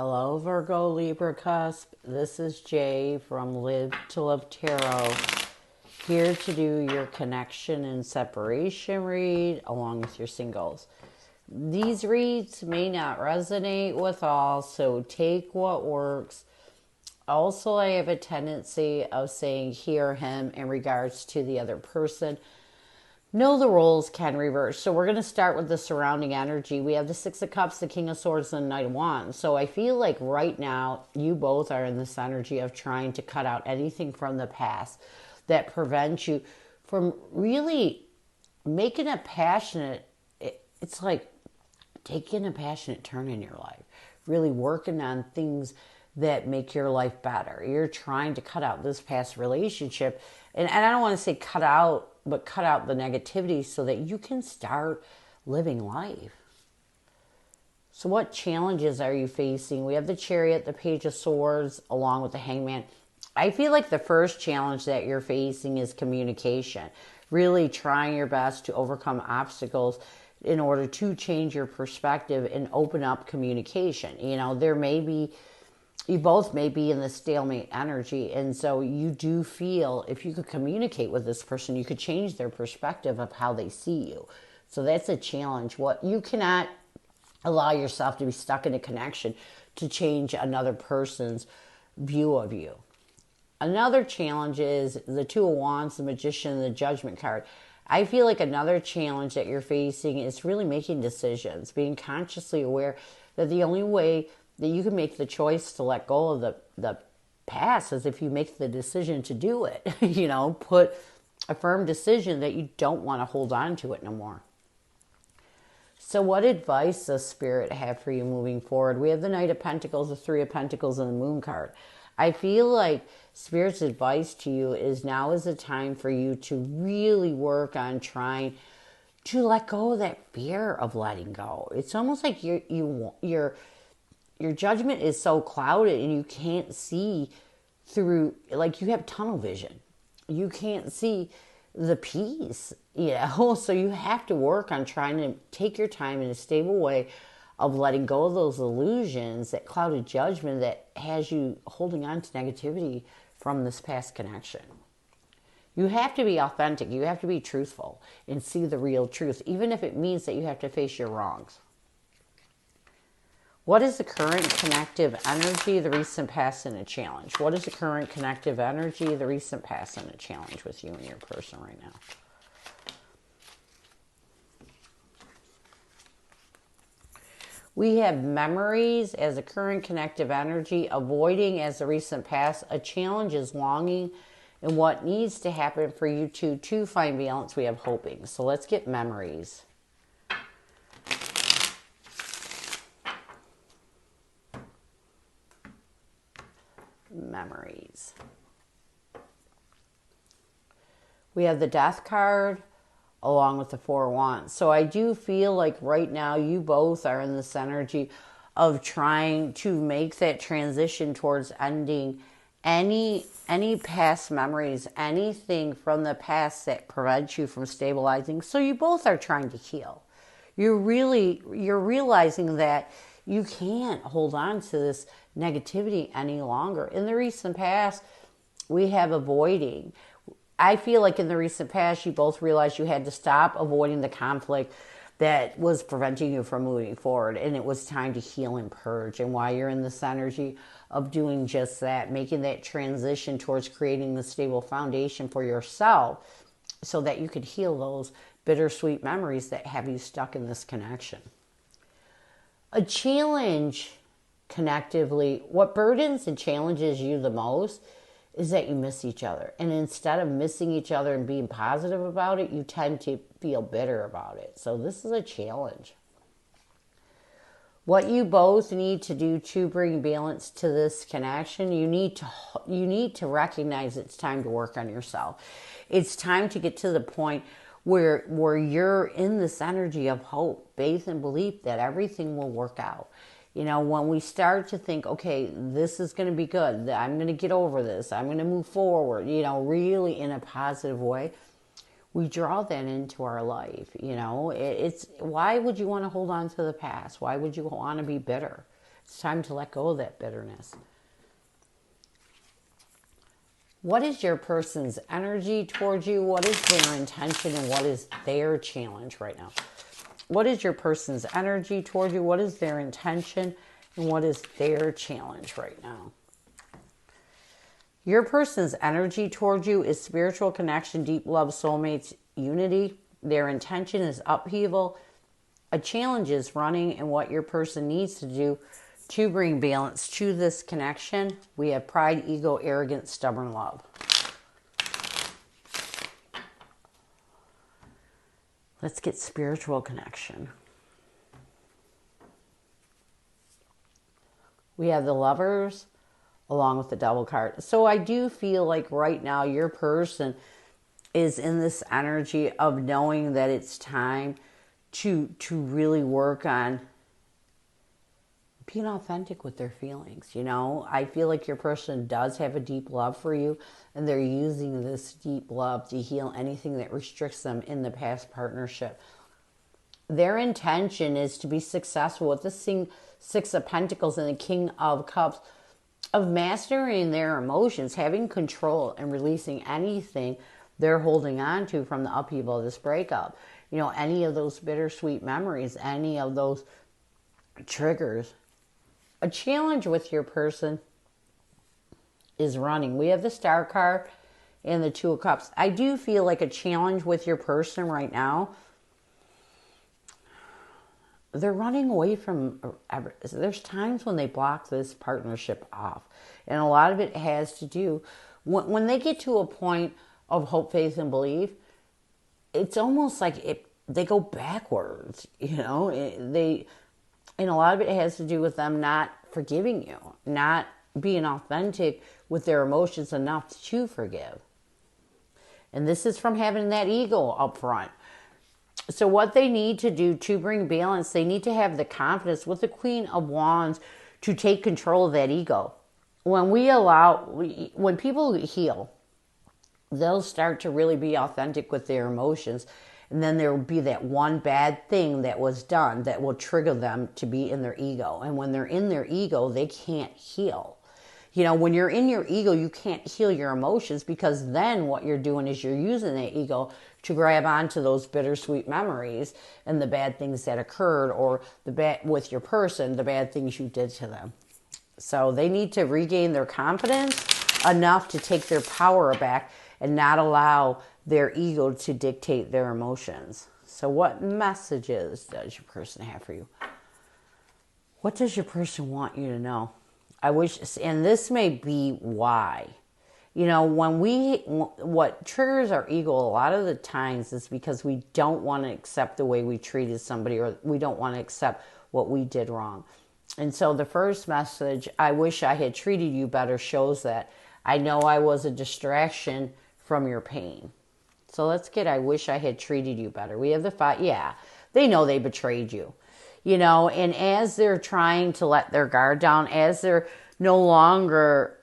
Hello, Virgo Libra Cusp. This is Jay from Live to Love Tarot, here to do your connection and separation read along with your singles. These reads may not resonate with all, so take what works. Also, I have a tendency of saying he or him in regards to the other person. No, the roles can reverse. So we're going to start with the surrounding energy. We have the Six of Cups, the King of Swords, and the Knight of Wands. So I feel like right now you both are in this energy of trying to cut out anything from the past that prevents you from really making a passionate, it's like taking a passionate turn in your life, really working on things that make your life better. You're trying to cut out this past relationship. And I don't want to say cut out, but cut out the negativity so that you can start living life. So what challenges are you facing? We have the Chariot, the Page of Swords, along with the Hangman. I feel like the first challenge that you're facing is communication. Really trying your best to overcome obstacles in order to change your perspective and open up communication. You know, you both may be in the stalemate energy, and so you do feel if you could communicate with this person, you could change their perspective of how they see you. So that's a challenge. What you cannot allow yourself to be stuck in a connection to change another person's view of you. Another challenge is the Two of Wands, the Magician, and the Judgment card. I feel like another challenge that you're facing is really making decisions, being consciously aware that the only way that you can make the choice to let go of the past is if you make the decision to do it. You know, put a firm decision that you don't want to hold on to it no more. So what advice does Spirit have for you moving forward? We have the Knight of Pentacles, the Three of Pentacles, and the Moon card. I feel like Spirit's advice to you is now is the time for you to really work on trying to let go of that fear of letting go. It's almost like your judgment is so clouded and you can't see through, like you have tunnel vision. You can't see the peace, you know? So you have to work on trying to take your time in a stable way of letting go of those illusions, that clouded judgment that has you holding on to negativity from this past connection. You have to be authentic. You have to be truthful and see the real truth, even if it means that you have to face your wrongs. What is the current connective energy, the recent past, and a challenge? What is the current connective energy, the recent past, and a challenge with you and your person right now? We have memories as a current connective energy, avoiding as the recent past. A challenge is longing and what needs to happen for you to find balance. We have hoping. So let's get memories. Memories. We have the Death card along with the Four of Wands. So I do feel like right now you both are in this energy of trying to make that transition towards ending any past memories, anything from the past that prevents you from stabilizing. So you both are trying to heal. You're realizing that you can't hold on to this negativity any longer. In the recent past, we have avoiding. I feel like in the recent past, you both realized you had to stop avoiding the conflict that was preventing you from moving forward. And it was time to heal and purge. And while you're in this energy of doing just that, making that transition towards creating the stable foundation for yourself so that you could heal those bittersweet memories that have you stuck in this connection. A challenge connectively, what burdens and challenges you the most is that you miss each other. And instead of missing each other and being positive about it, you tend to feel bitter about it. So this is a challenge. What you both need to do to bring balance to this connection, you need to recognize it's time to work on yourself. It's time to get to the point where you're in this energy of hope, faith, and belief that everything will work out. You know, when we start to think, okay, this is going to be good, I'm going to get over this, I'm going to move forward, you know, really in a positive way, we draw that into our life. You know, it's why would you want to hold on to the past? Why would you want to be bitter? It's time to let go of that bitterness. What is your person's energy towards you? What is their intention and what is their challenge right now? What is your person's energy towards you? What is their intention and what is their challenge right now? Your person's energy towards you is spiritual connection, deep love, soulmates, unity. Their intention is upheaval. A challenge is running, and what your person needs to do to bring balance to this connection. We have pride, ego, arrogance, stubborn love. Let's get spiritual connection. We have the Lovers along with the Devil card. So I do feel like right now your person is in this energy of knowing that it's time to really work on being authentic with their feelings. You know, I feel like your person does have a deep love for you, and they're using this deep love to heal anything that restricts them in the past partnership. Their intention is to be successful with the Six of Pentacles and the King of Cups, of mastering their emotions, having control, and releasing anything they're holding on to from the upheaval of this breakup. You know, any of those bittersweet memories, any of those triggers. A challenge with your person is running. We have the Star card and the Two of Cups. I do feel like a challenge with your person right now. They're running away from, there's times when they block this partnership off. And a lot of it has to do, when they get to a point of hope, faith, and belief, it's almost like they go backwards, you know. And a lot of it has to do with them not forgiving you, not being authentic with their emotions enough to forgive. And this is from having that ego up front. So what they need to do to bring balance, they need to have the confidence with the Queen of Wands to take control of that ego. When people heal, they'll start to really be authentic with their emotions. And then there will be that one bad thing that was done that will trigger them to be in their ego. And when they're in their ego, they can't heal. You know, when you're in your ego, you can't heal your emotions, because then what you're doing is you're using that ego to grab onto those bittersweet memories and the bad things that occurred, or with your person, the bad things you did to them. So they need to regain their confidence enough to take their power back and not allow their ego to dictate their emotions. So what messages does your person have for you? What does your person want you to know? And this may be why. You know, what triggers our ego a lot of the times is because we don't want to accept the way we treated somebody, or we don't want to accept what we did wrong. And so the first message, I wish I had treated you better, shows that I know I was a distraction from your pain. So let's get, I wish I had treated you better. We have the 5. Yeah, they know they betrayed you. You know, and as they're trying to let their guard down, as they're no longer,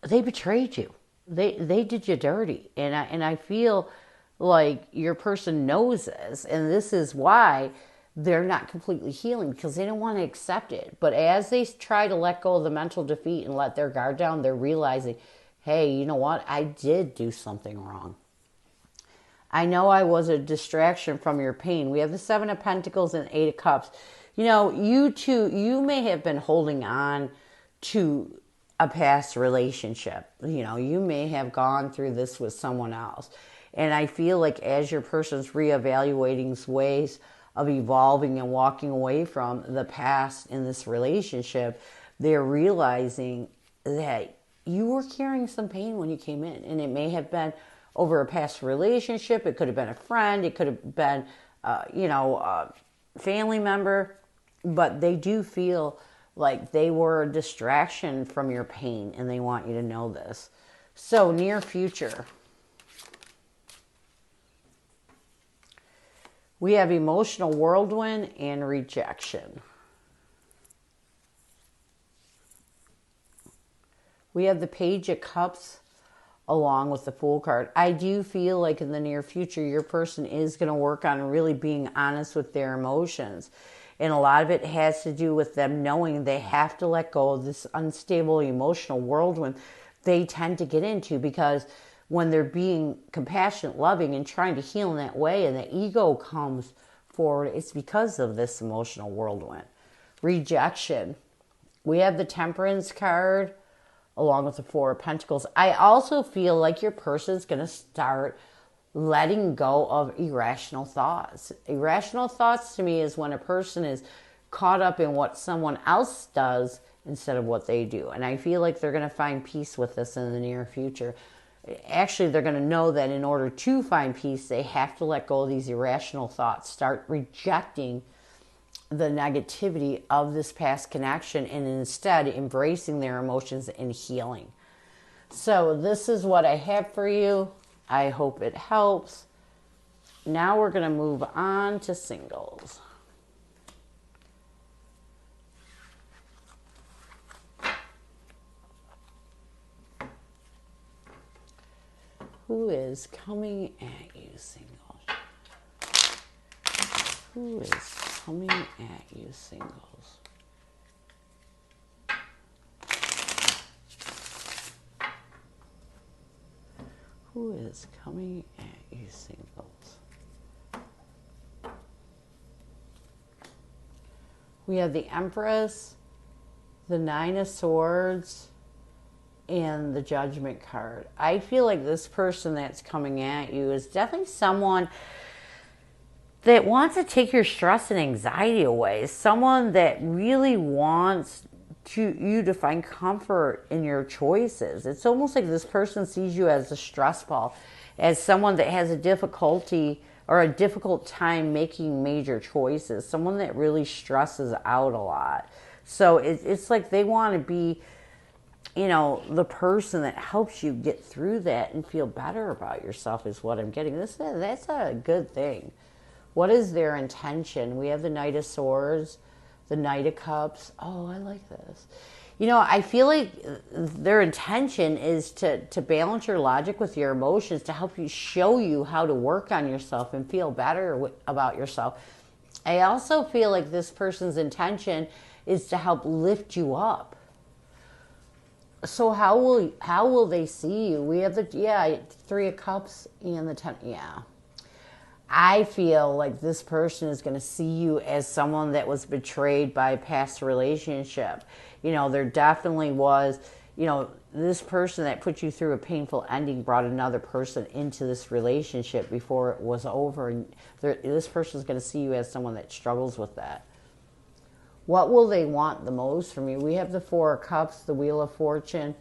they betrayed you. They did you dirty. And I feel like your person knows this, and this is why they're not completely healing, because they don't want to accept it. But as they try to let go of the mental defeat and let their guard down, they're realizing, hey, you know what? I did do something wrong. I know I was a distraction from your pain. We have the 7 of Pentacles and 8 of Cups. You know, you may have been holding on to a past relationship. You know, you may have gone through this with someone else. And I feel like as your person's reevaluating ways of evolving and walking away from the past in this relationship, they're realizing that you were carrying some pain when you came in. And it may have been over a past relationship. It could have been a friend. It could have been, a family member. But they do feel like they were a distraction from your pain, and they want you to know this. So, near future. We have emotional whirlwind and rejection. We have the Page of Cups along with the Fool card. I do feel like in the near future, your person is going to work on really being honest with their emotions. And a lot of it has to do with them knowing they have to let go of this unstable emotional whirlwind they tend to get into, because when they're being compassionate, loving, and trying to heal in that way, and the ego comes forward, it's because of this emotional whirlwind. Rejection. We have the Temperance card along with the Four of Pentacles. I also feel like your person's going to start letting go of irrational thoughts. Irrational thoughts to me is when a person is caught up in what someone else does instead of what they do. And I feel like they're going to find peace with this in the near future. Actually, they're going to know that in order to find peace, they have to let go of these irrational thoughts, start rejecting the negativity of this past connection, and instead embracing their emotions and healing. So this is what I have for you. I hope it helps. Now we're going to move on to singles. Who is coming at you, singles? Who is coming at you, singles? Who is coming at you, singles? We have the Empress, the Nine of Swords, and the Judgment card. I feel like this person that's coming at you is definitely someone that wants to take your stress and anxiety away. Someone that really wants you to find comfort in your choices. It's almost like this person sees you as a stress ball, as someone that has a difficulty or a difficult time making major choices, someone that really stresses out a lot. So it's like they want to be, the person that helps you get through that and feel better about yourself is what I'm getting. That's a good thing. What is their intention? We have the Knight of Swords, the Knight of Cups. Oh, I like this. I feel like their intention is to balance your logic with your emotions, to help you, show you how to work on yourself and feel better about yourself. I also feel like this person's intention is to help lift you up. So how will they see you? We have the Three of Cups and the Ten. Yeah. I feel like this person is going to see you as someone that was betrayed by a past relationship. There definitely was, this person that put you through a painful ending brought another person into this relationship before it was over. And this person is going to see you as someone that struggles with that. What will they want the most from you? We have the Four of Cups, the Wheel of Fortune,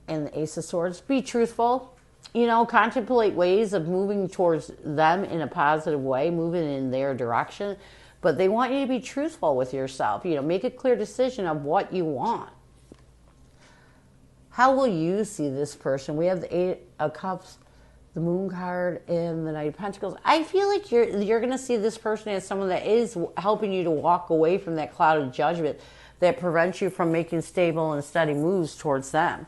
and the Ace of Swords. Be truthful. Contemplate ways of moving towards them in a positive way, moving in their direction. But they want you to be truthful with yourself. Make a clear decision of what you want. How will you see this person? We have the Eight of Cups, the Moon card, and the Knight of Pentacles. I feel like you're going to see this person as someone that is helping you to walk away from that cloud of judgment that prevents you from making stable and steady moves towards them.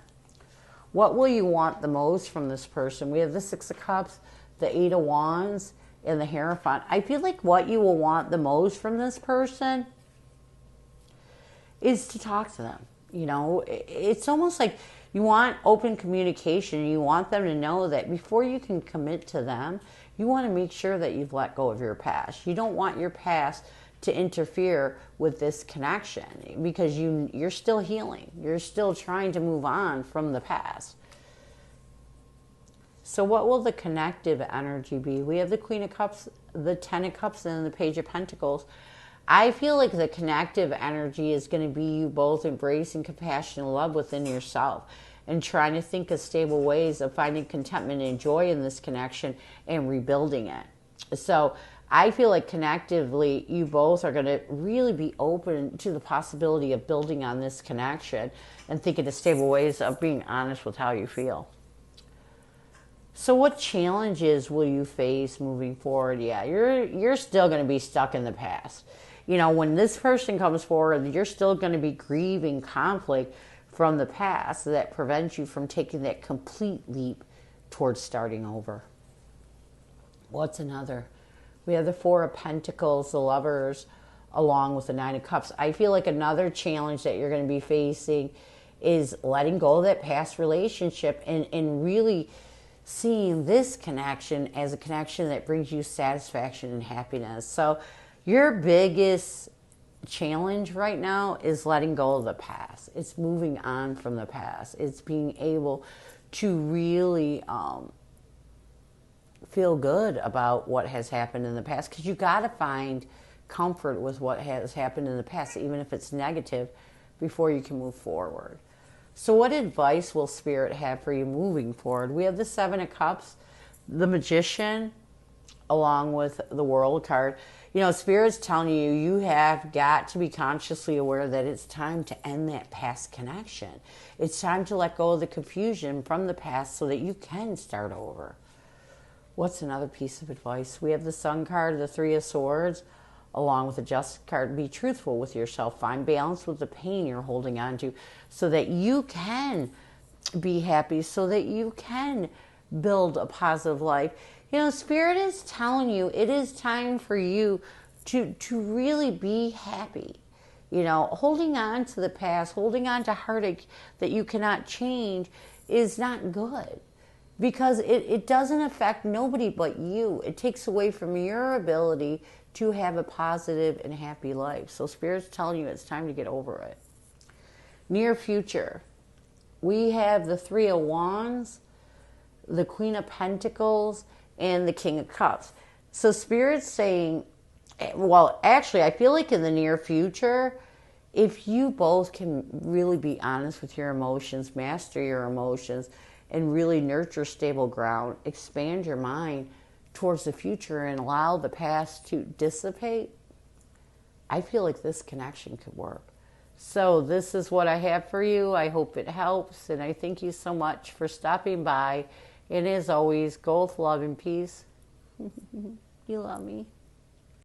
What will you want the most from this person? We have the Six of Cups, the Eight of Wands, and the Hierophant. I feel like what you will want the most from this person is to talk to them. It's almost like you want open communication. You want them to know that before you can commit to them, you want to make sure that you've let go of your past. You don't want your past to interfere with this connection, because you're still healing. You're still trying to move on from the past. So what will the connective energy be? We have the Queen of Cups, the Ten of Cups, and the Page of Pentacles. I feel like the connective energy is going to be you both embracing compassion and love within yourself and trying to think of stable ways of finding contentment and joy in this connection and rebuilding it. So I feel like connectively, you both are going to really be open to the possibility of building on this connection and thinking of stable ways of being honest with how you feel. So what challenges will you face moving forward? Yeah, you're still going to be stuck in the past. When this person comes forward, you're still going to be grieving conflict from the past that prevents you from taking that complete leap towards starting over. What's another? We have the Four of Pentacles, the Lovers, along with the Nine of Cups. I feel like another challenge that you're going to be facing is letting go of that past relationship and really seeing this connection as a connection that brings you satisfaction and happiness. So your biggest challenge right now is letting go of the past. It's moving on from the past. It's being able to really feel good about what has happened in the past, because you got to find comfort with what has happened in the past, even if it's negative, before you can move forward. So what advice will Spirit have for you moving forward? We have the Seven of Cups, the Magician, along with the World card. You know, Spirit's telling you, you have got to be consciously aware that it's time to end that past connection. It's time to let go of the confusion from the past so that you can start over. What's another piece of advice? We have the Sun card, the Three of Swords, along with the Justice card. Be truthful with yourself. Find balance with the pain you're holding on to so that you can be happy, so that you can build a positive life. You know, Spirit is telling you it is time for you to really be happy. You know, holding on to the past, holding on to heartache that you cannot change is not good, because it doesn't affect nobody but you. It takes away from your ability to have a positive and happy life. So Spirit's telling you it's time to get over it. Near future, we have the Three of Wands, the Queen of Pentacles, and the King of Cups. So Spirit's saying, well, actually, I feel like in the near future, if you both can really be honest with your emotions, master your emotions, and really nurture stable ground, expand your mind towards the future and allow the past to dissipate, I feel like this connection could work. So this is what I have for you. I hope it helps, and I thank you so much for stopping by. And as always, go with love and peace. You love me.